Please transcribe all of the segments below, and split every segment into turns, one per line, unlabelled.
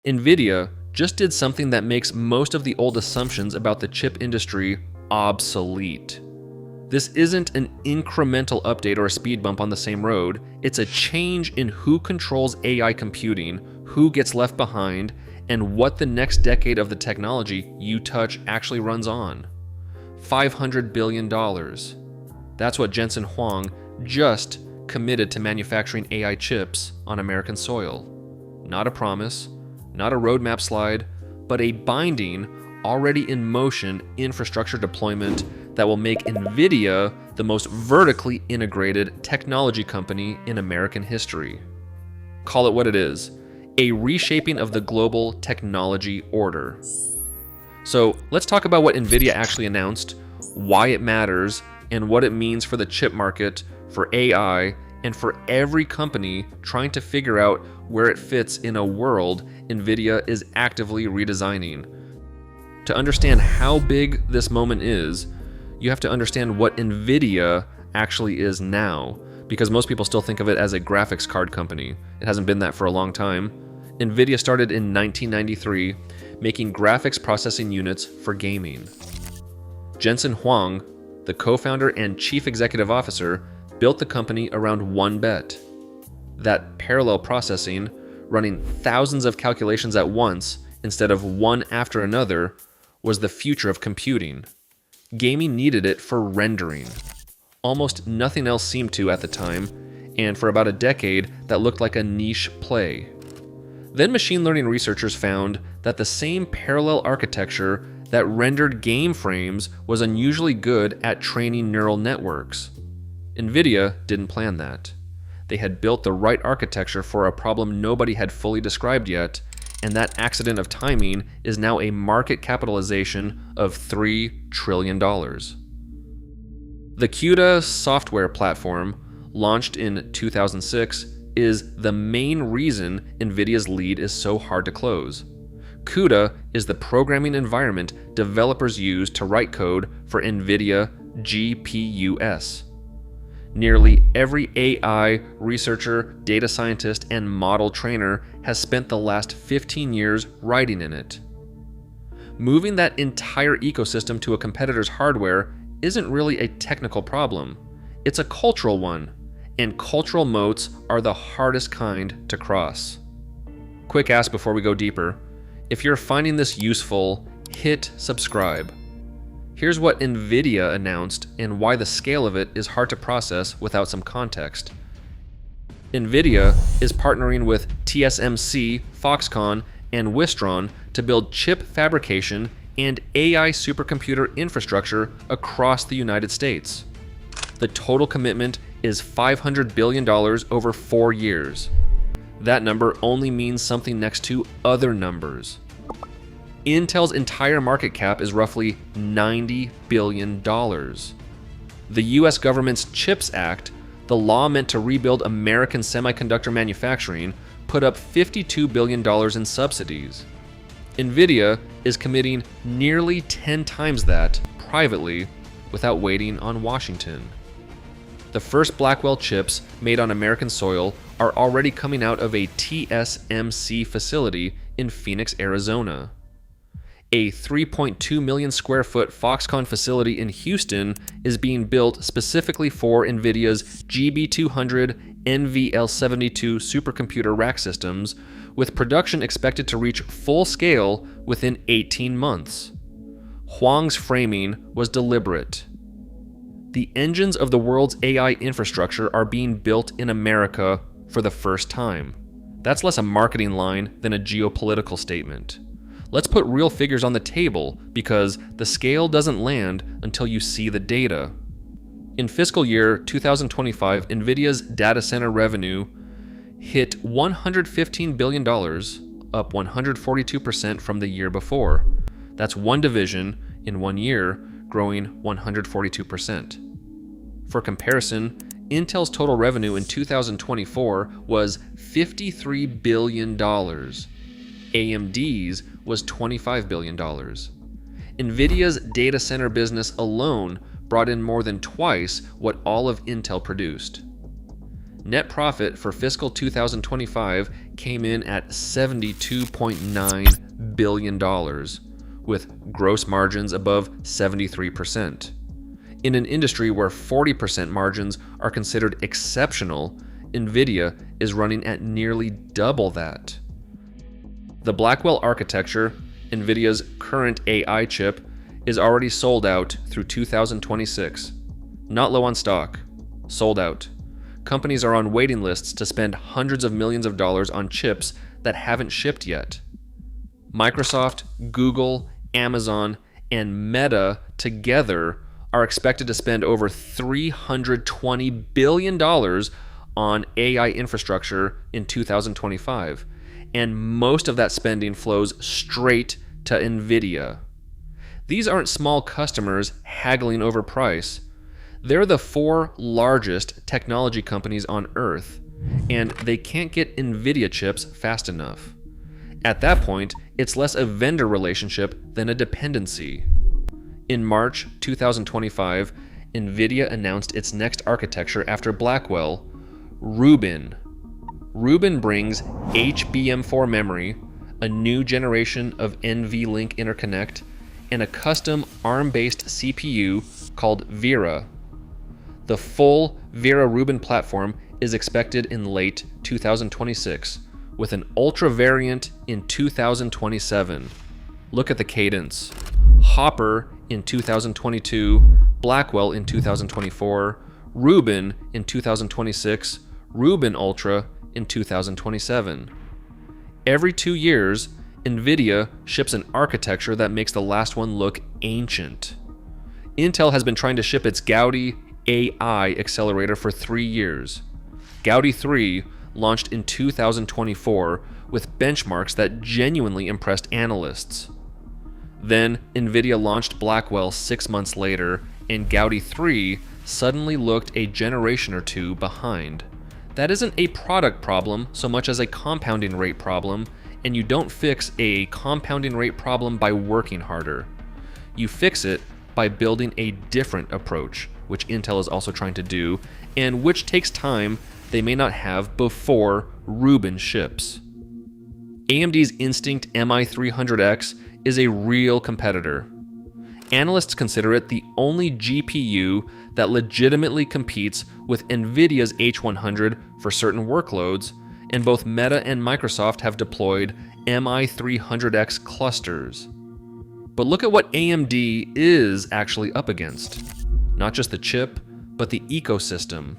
Nvidia just did something that makes most of the old assumptions about the chip industry obsolete. This isn't an incremental update or a speed bump on the same road. It's a change in who controls AI computing, who gets left behind, and what the next decade of the technology you touch actually runs on. $500 billion. That's what Jensen Huang just committed to manufacturing AI chips on American soil. Not a promise, not a roadmap slide, but a binding, already in motion infrastructure deployment that will make Nvidia the most vertically integrated technology company in American history. Call it what it is, a reshaping of the global technology order. So let's talk about what Nvidia actually announced, why it matters, and what it means for the chip market, for AI, and for every company trying to figure out where it fits in a world Nvidia is actively redesigning. To understand how big this moment is, you have to understand what Nvidia actually is now, because most people still think of it as a graphics card company. It hasn't been that for a long time. Nvidia started in 1993, making graphics processing units for gaming. Jensen Huang, the co-founder and chief executive officer, built the company around one bet: that parallel processing, running thousands of calculations at once instead of one after another, was the future of computing. Gaming needed it for rendering. Almost nothing else seemed to at the time, and for about a decade that looked like a niche play. Then machine learning researchers found that the same parallel architecture that rendered game frames was unusually good at training neural networks. Nvidia didn't plan that. They had built the right architecture for a problem nobody had fully described yet, and that accident of timing is now a market capitalization of $3 trillion. The CUDA software platform, launched in 2006, is the main reason Nvidia's lead is so hard to close. CUDA is the programming environment developers use to write code for Nvidia GPUs. Nearly every AI researcher, data scientist, and model trainer has spent the last 15 years writing in it. Moving that entire ecosystem to a competitor's hardware isn't really a technical problem. It's a cultural one, and cultural moats are the hardest kind to cross. Quick ask before we go deeper. If you're finding this useful, hit subscribe. Here's what Nvidia announced and why the scale of it is hard to process without some context. Nvidia is partnering with TSMC, Foxconn, and Wistron to build chip fabrication and AI supercomputer infrastructure across the United States. The total commitment is $500 billion over 4 years. That number only means something next to other numbers. Intel's entire market cap is roughly $90 billion. The US government's CHIPS Act, the law meant to rebuild American semiconductor manufacturing, put up $52 billion in subsidies. Nvidia is committing nearly 10 times that privately without waiting on Washington. The first Blackwell chips made on American soil are already coming out of a TSMC facility in Phoenix, Arizona. A 3.2 million square foot Foxconn facility in Houston is being built specifically for Nvidia's GB200 NVL72 supercomputer rack systems, with production expected to reach full scale within 18 months. Huang's framing was deliberate. The engines of the world's AI infrastructure are being built in America for the first time. That's less a marketing line than a geopolitical statement. Let's put real figures on the table, because the scale doesn't land until you see the data. In fiscal year 2025, Nvidia's data center revenue hit $115 billion, up 142% from the year before. That's one division in 1 year, growing 142%. For comparison, Intel's total revenue in 2024 was $53 billion. AMD's was $25 billion. Nvidia's data center business alone brought in more than twice what all of Intel produced. net profit for fiscal 2025 came in at $72.9 billion, with gross margins above 73%. In an industry where 40% margins are considered exceptional, Nvidia is running at nearly double that. The Blackwell architecture, Nvidia's current AI chip, is already sold out through 2026. Not low on stock, sold out. Companies are on waiting lists to spend hundreds of millions of dollars on chips that haven't shipped yet. Microsoft, Google, Amazon, and Meta together are expected to spend over $320 billion on AI infrastructure in 2025, and most of that spending flows straight to Nvidia. These aren't small customers haggling over price. They're the 4 largest technology companies on Earth, and they can't get Nvidia chips fast enough. At that point, it's less a vendor relationship than a dependency. In March 2025, Nvidia announced its next architecture after Blackwell, Rubin. Rubin brings HBM4 memory, a new generation of NVLink interconnect, and a custom ARM-based CPU called Vera. The full Vera Rubin platform is expected in late 2026, with an Ultra variant in 2027. Look at the cadence. Hopper in 2022, Blackwell in 2024, Rubin in 2026, Rubin Ultra in 2027. Every 2 years, Nvidia ships an architecture that makes the last one look ancient. Intel has been trying to ship its Gaudi AI accelerator for 3 years. Gaudi 3 launched in 2024 with benchmarks that genuinely impressed analysts. Then, Nvidia launched Blackwell 6 months later, and Gaudi 3 suddenly looked a generation or 2 behind. That isn't a product problem so much as a compounding rate problem, and you don't fix a compounding rate problem by working harder. You fix it by building a different approach, which Intel is also trying to do, and which takes time they may not have before Rubin ships. AMD's Instinct MI300X is a real competitor. Analysts consider it the only GPU that legitimately competes with Nvidia's H100 for certain workloads, and both Meta and Microsoft have deployed MI300X clusters. But look at what AMD is actually up against. Not just the chip, but the ecosystem.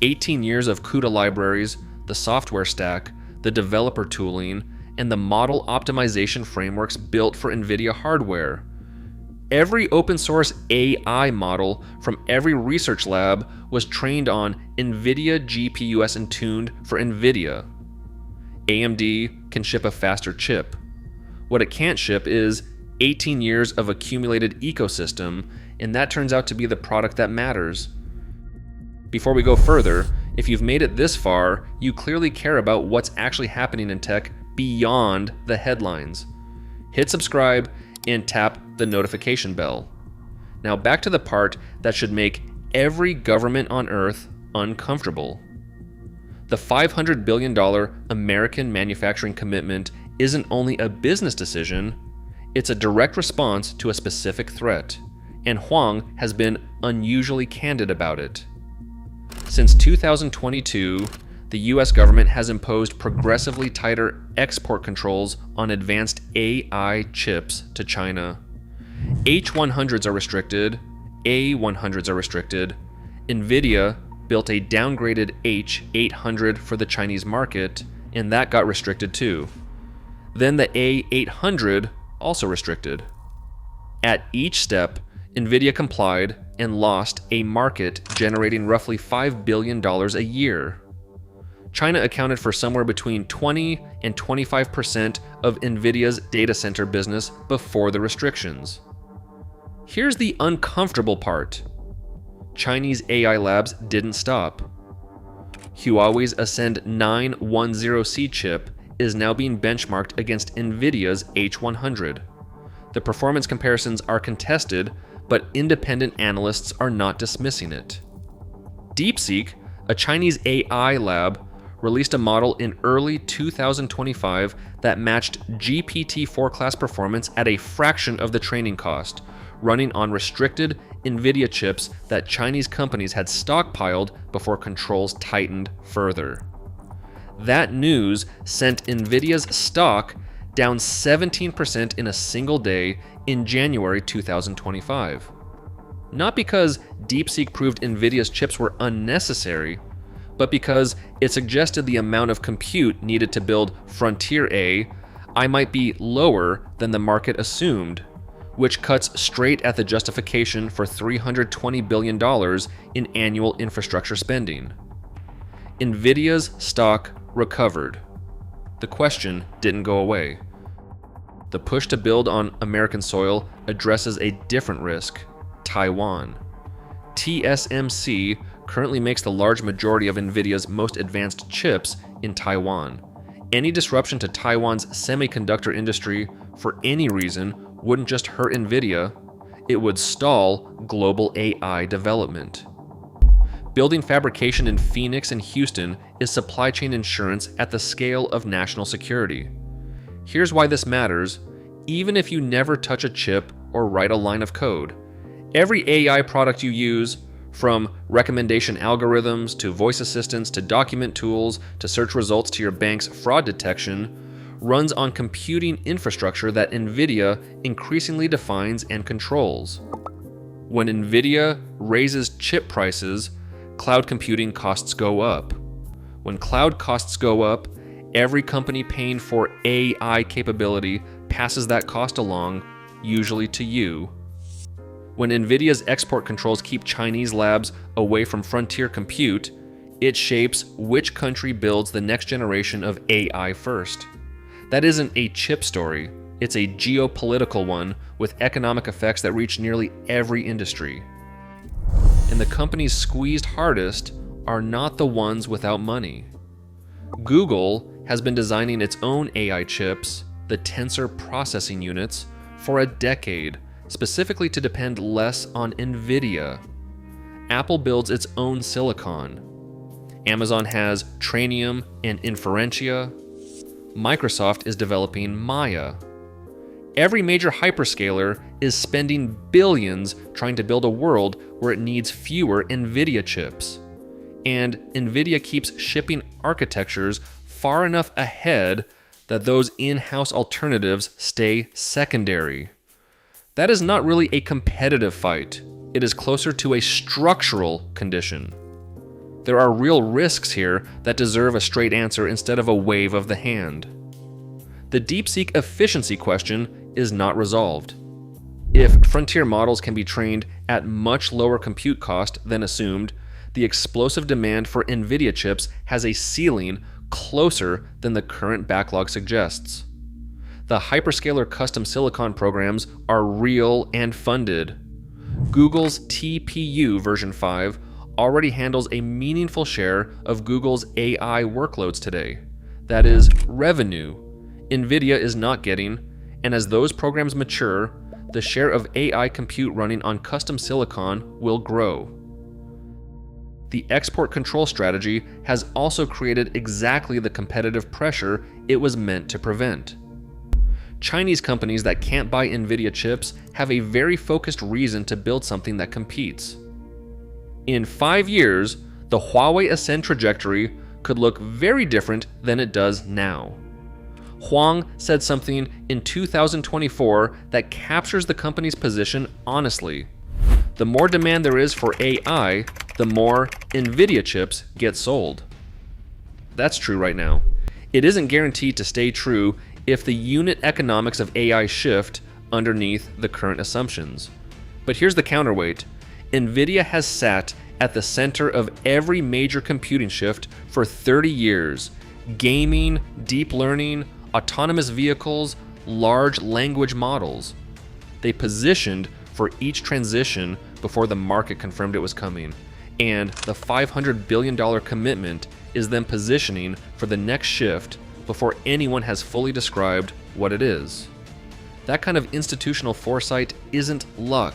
18 years of CUDA libraries, the software stack, the developer tooling, and the model optimization frameworks built for NVIDIA hardware. Every open source AI model from every research lab was trained on NVIDIA GPUs and tuned for NVIDIA. AMD can ship a faster chip. What it can't ship is 18 years of accumulated ecosystem, and that turns out to be the product that matters. Before we go further, if you've made it this far, you clearly care about what's actually happening in tech beyond the headlines. Hit subscribe and tap the notification bell. Now back to the part that should make every government on Earth uncomfortable. The $500 billion American manufacturing commitment isn't only a business decision, it's a direct response to a specific threat, and Huang has been unusually candid about it. Since 2022, the US government has imposed progressively tighter export controls on advanced AI chips to China. H100s are restricted, A100s are restricted. Nvidia built a downgraded H800 for the Chinese market, and that got restricted too. Then the A800 also restricted. At each step, Nvidia complied and lost a market generating roughly $5 billion a year. China accounted for somewhere between 20 and 25% of Nvidia's data center business before the restrictions. Here's the uncomfortable part. Chinese AI labs didn't stop. Huawei's Ascend 910C chip is now being benchmarked against Nvidia's H100. The performance comparisons are contested, but independent analysts are not dismissing it. DeepSeek, a Chinese AI lab released a model in early 2025 that matched GPT-4 class performance at a fraction of the training cost, running on restricted Nvidia chips that Chinese companies had stockpiled before controls tightened further. That news sent Nvidia's stock down 17% in a single day in January 2025. Not because DeepSeek proved Nvidia's chips were unnecessary, but because it suggested the amount of compute needed to build Frontier AI might be lower than the market assumed, which cuts straight at the justification for $320 billion in annual infrastructure spending. Nvidia's stock recovered. The question didn't go away. The push to build on American soil addresses a different risk: Taiwan. TSMC currently makes the large majority of Nvidia's most advanced chips in Taiwan. Any disruption to Taiwan's semiconductor industry for any reason wouldn't just hurt Nvidia, it would stall global AI development. Building fabrication in Phoenix and Houston is supply chain insurance at the scale of national security. Here's why this matters, even if you never touch a chip or write a line of code. Every AI product you use, from recommendation algorithms to voice assistants to document tools to search results to your bank's fraud detection, runs on computing infrastructure that Nvidia increasingly defines and controls. When Nvidia raises chip prices, cloud computing costs go up. When cloud costs go up, every company paying for AI capability passes that cost along, usually to you. When Nvidia's export controls keep Chinese labs away from frontier compute, it shapes which country builds the next generation of AI first. That isn't a chip story, it's a geopolitical one with economic effects that reach nearly every industry. And the companies squeezed hardest are not the ones without money. Google has been designing its own AI chips, the tensor processing units, for a decade, specifically to depend less on Nvidia. Apple builds its own silicon. Amazon has Trainium and Inferentia. Microsoft is developing Maya. Every major hyperscaler is spending billions trying to build a world where it needs fewer Nvidia chips. And Nvidia keeps shipping architectures far enough ahead that those in-house alternatives stay secondary. That is not really a competitive fight. It is closer to a structural condition. There are real risks here that deserve a straight answer instead of a wave of the hand. The DeepSeek efficiency question is not resolved. If frontier models can be trained at much lower compute cost than assumed, the explosive demand for Nvidia chips has a ceiling closer than the current backlog suggests. The hyperscaler custom silicon programs are real and funded. Google's TPU version 5 already handles a meaningful share of Google's AI workloads today. That is revenue Nvidia is not getting, and as those programs mature, the share of AI compute running on custom silicon will grow. The export control strategy has also created exactly the competitive pressure it was meant to prevent. Chinese companies that can't buy Nvidia chips have a very focused reason to build something that competes. In 5 years, the Huawei Ascend trajectory could look very different than it does now. Huang said something in 2024 that captures the company's position honestly. The more demand there is for AI, the more Nvidia chips get sold. That's true right now. It isn't guaranteed to stay true if the unit economics of AI shift underneath the current assumptions. But here's the counterweight. Nvidia has sat at the center of every major computing shift for 30 years. Gaming, deep learning, autonomous vehicles, large language models. They positioned for each transition before the market confirmed it was coming. And the $500 billion commitment is them positioning for the next shift before anyone has fully described what it is. That kind of institutional foresight isn't luck.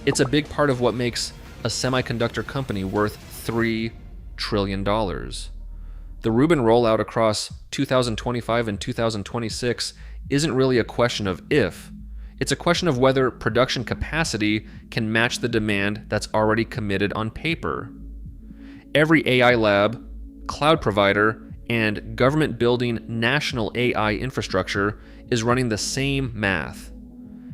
It's a big part of what makes a semiconductor company worth $3 trillion. The Rubin rollout across 2025 and 2026 isn't really a question of if, it's a question of whether production capacity can match the demand that's already committed on paper. Every AI lab, cloud provider, and government building national AI infrastructure is running the same math.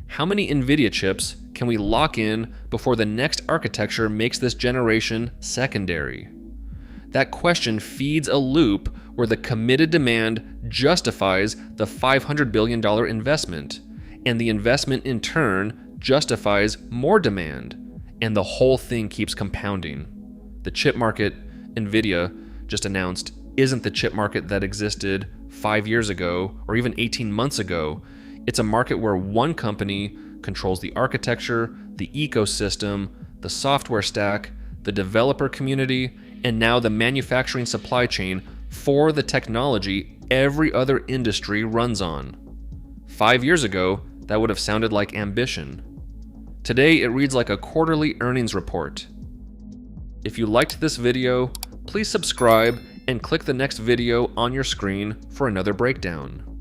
How many Nvidia chips can we lock in before the next architecture makes this generation secondary? That question feeds a loop where the committed demand justifies the $500 billion investment, and the investment in turn justifies more demand, and the whole thing keeps compounding. The chip market, Nvidia just announced, isn't the chip market that existed 5 years ago or even 18 months ago. It's a market where one company controls the architecture, the ecosystem, the software stack, the developer community, and now the manufacturing supply chain for the technology every other industry runs on. 5 years ago, that would have sounded like ambition. Today, it reads like a quarterly earnings report. If you liked this video, please subscribe and click the next video on your screen for another breakdown.